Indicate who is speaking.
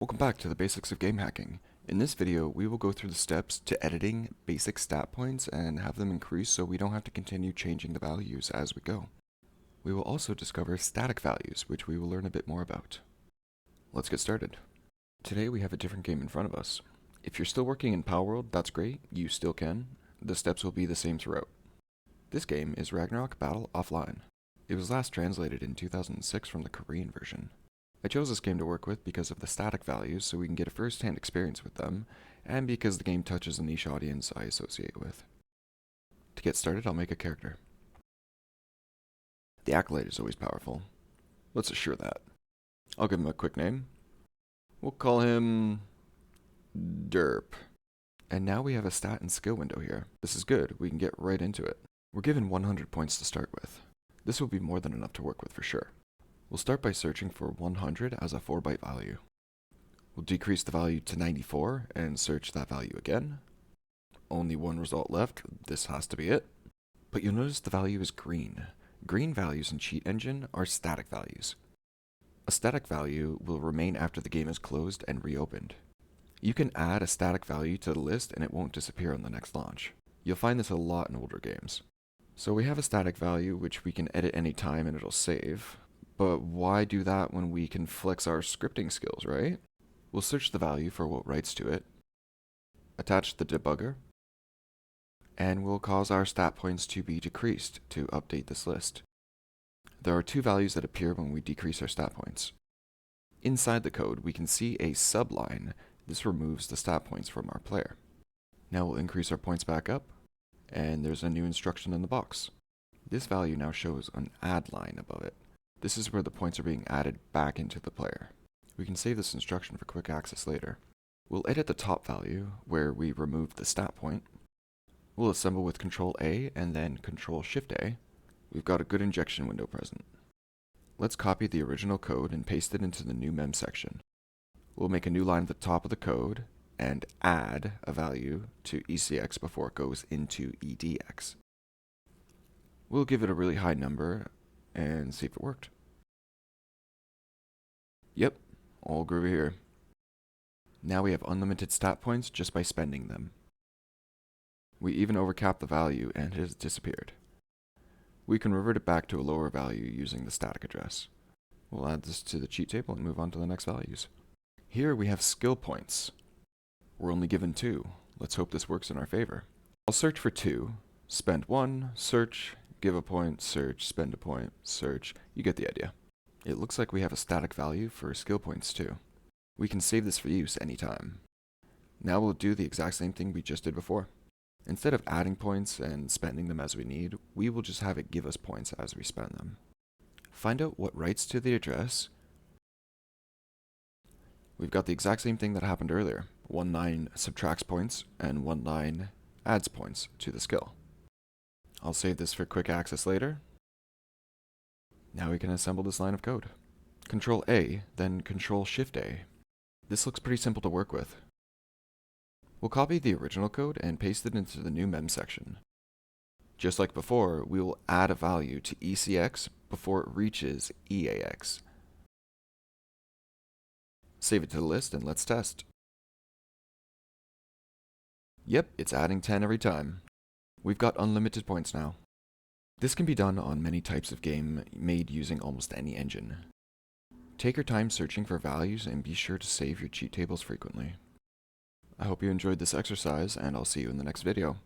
Speaker 1: Welcome back to the basics of game hacking. In this video, we will go through the steps to editing basic stat points and have them increase so we don't have to continue changing the values as we go. We will also discover static values, which we will learn a bit more about. Let's get started. Today we have a different game in front of us. If you're still working in Palworld, that's great, you still can. The steps will be the same throughout. This game is Ragnarok Battle Offline. It was last translated in 2006 from the Korean version. I chose this game to work with because of the static values so we can get a first-hand experience with them, and because the game touches a niche audience I associate with. To get started, I'll make a character. The Acolyte is always powerful. Let's assure that. I'll give him a quick name. We'll call him Derp. And now we have a stat and skill window here. This is good, we can get right into it. We're given 100 points to start with. This will be more than enough to work with for sure. We'll start by searching for 100 as a 4-byte value. We'll decrease the value to 94 and search that value again. Only one result left, this has to be it. But you'll notice the value is green. Green values in Cheat Engine are static values. A static value will remain after the game is closed and reopened. You can add a static value to the list and it won't disappear on the next launch. You'll find this a lot in older games. So we have a static value which we can edit anytime and it'll save. But why do that when we can flex our scripting skills, right? We'll search the value for what writes to it, attach the debugger, and we'll cause our stat points to be decreased to update this list. There are two values that appear when we decrease our stat points. Inside the code, we can see a subline. This removes the stat points from our player. Now we'll increase our points back up, and there's a new instruction in the box. This value now shows an add line above it. This is where the points are being added back into the player. We can save this instruction for quick access later. We'll edit the top value, where we remove the stat point. We'll assemble with Ctrl-A and then Ctrl-Shift-A. We've got a good injection window present. Let's copy the original code and paste it into the new mem section. We'll make a new line at the top of the code and add a value to ECX before it goes into EDX. We'll give it a really high number and see if it worked. Yep, all groovy here. Now we have unlimited stat points just by spending them. We even overcapped the value and it has disappeared. We can revert it back to a lower value using the static address. We'll add this to the cheat table and move on to the next values. Here we have skill points. We're only given 2. Let's hope this works in our favor. I'll search for 2, spend 1, search, give a point, search, spend a point, search. You get the idea. It looks like we have a static value for skill points too. We can save this for use anytime. Now we'll do the exact same thing we just did before. Instead of adding points and spending them as we need, we will just have it give us points as we spend them. Find out what writes to the address. We've got the exact same thing that happened earlier. 1 line subtracts points and 1 line adds points to the skill. I'll save this for quick access later. Now we can assemble this line of code. Ctrl-A, then Ctrl-Shift-A. This looks pretty simple to work with. We'll copy the original code and paste it into the new mem section. Just like before, we will add a value to ECX before it reaches EAX. Save it to the list and let's test. Yep, it's adding 10 every time. We've got unlimited points now. This can be done on many types of game made using almost any engine. Take your time searching for values and be sure to save your cheat tables frequently. I hope you enjoyed this exercise and I'll see you in the next video.